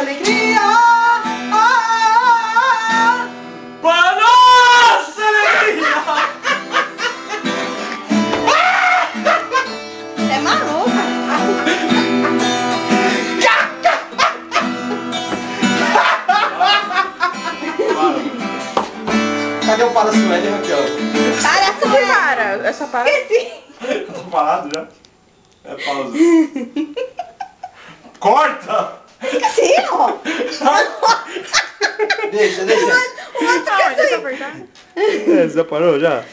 alegria. Para nossa alegria. É maluca. Cadê o para Sueli, Raquel? Para, Que para? É só para? Tô parado já? É pausa. Corta! Fica assim, ó. Deixa. O outro Ah, deixa eu apertar. Você já parou já?